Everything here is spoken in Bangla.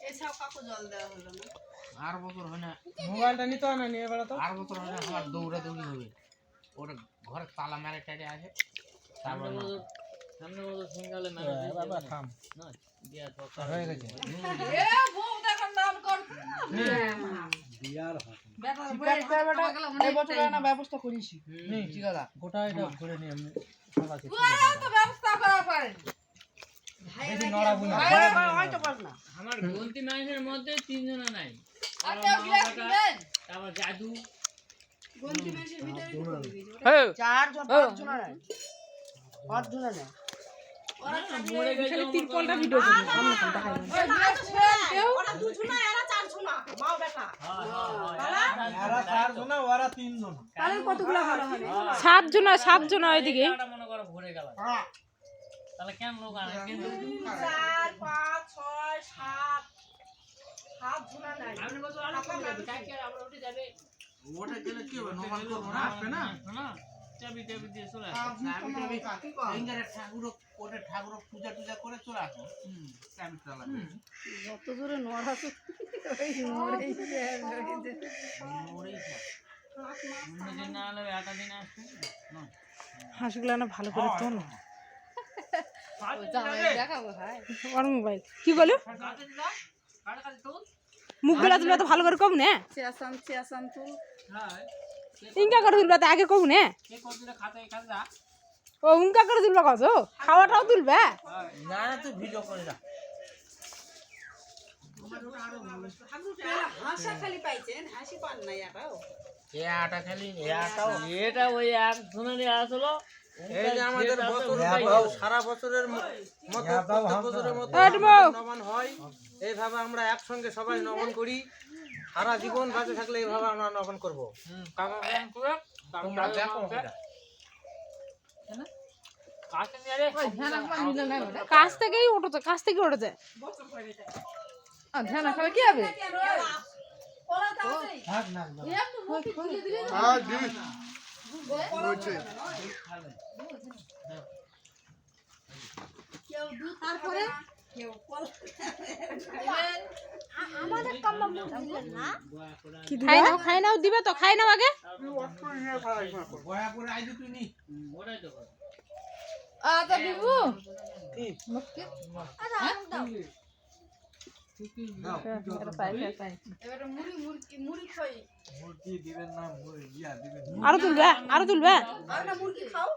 এছাড়াও কাকু জল দেওয়া হলো না। আর বছর হয় না মোবাইলটা নিতে হয় না নিয়ে বেড়া তো আর বছর হয় না আমার দৌড়াদৌড়ি হবে ওটা ঘরে তালা মেরে টাইরে আছে তারপর সামনে মতো সিঙ্গালে মেরে বাবা থাম না দিয়া তো হয়ে গেছে এ বউ দেখো নাম কর বিয়ার হয় এই বছর না ব্যবস্থা করেছি নি ঠিক আছে গোটা এটা ঘুরে নিয়ে আমি সকাল থেকে তুইও তো ব্যবস্থা করা পারে বেশি নড়াবো না হয়তো পার না আমার গন্তি মানুষের মধ্যে তিনজন নাই আর কেউ গ্লাস দিবেন তারপর জাদু গন্তি মেশির ভিতরে কি করে দিয়েছে চারজন পাঁচজন নাই পাঁচজন নাই ওরা মরে গেছে খালি তিরপলটা ভিডিও করি আমরা কোনটা খাই ওই গ্লাস ফেল কেউ ওরা দুজনা এরা চারজনা মাও বেটা এরা চারজন ওরা তিনজন তাহলে কতগুলো ভালো হবে সাতজন ওইদিকে মনে করো ভরে গেল তাহলে কেন লোক আনে কিন্তু 4 5 6 7 সাতজনা নাই আপনি বলছো আলো কাকে আমরা উঠে যাবে ওটা গেলে কি হবে নবান করবো না আসবে না না চাবি দিয়ে চলে এঙ্গারে ঠাকুর ওটা ঠাকুর পূজা টুজা করে চলে আসো চাবি চালাবে যত জোরে নড়াছো ওই মরেই ওরেই দিন না হলে 8 দিন আসবে না হাঁসগুলো না ভালো করে তো না দেখাবো ভাই ওর মোবাইল কি বলো কাটে দিলা কাটে তো মুখগুলা তুলবা তো ভালো করে কব না চেয়াসান তুল হ্যাঁ ইনকা করে তুলবা তো আগে কব না কে কোনদিন খাতে যা ও উনকা করে তুলবা কছো খাওয়াটাও তুলবা না তুই ভিডিও করে যা হাসা খালি পাইছেন হাসি পান নাই আটাও এ আটা খালি এ আটাও এটা ওই এক ধরনের আসলো এই যে আমাদের বছর সারা বছরের মতো প্রত্যেক বছরের মতো নবান হয় এইভাবে আমরা একসঙ্গে সবাই নবান করি সারা জীবন বাঁচে থাকলে এইভাবে আমরা নবান করবো তোমরা দেখো কাছে নিয়ে রে কাছ থেকেই উঠোতে কাছ থেকে উঠোতে ধ্যান রাখলে কি হবে থাক না তারপরে আমাদের কাম্মা মুখ দিলেন না খাই নাও দিবে তো খাই নাও আগে গয়া করে আইজ তুই নি ওটাই তো আচ্ছা বিবু আরে আম দাও এবারে মুড়ি খাই মুরগি দিবেন না মুরগি দিবেন আরো তুলবা আর না মুরগি খাও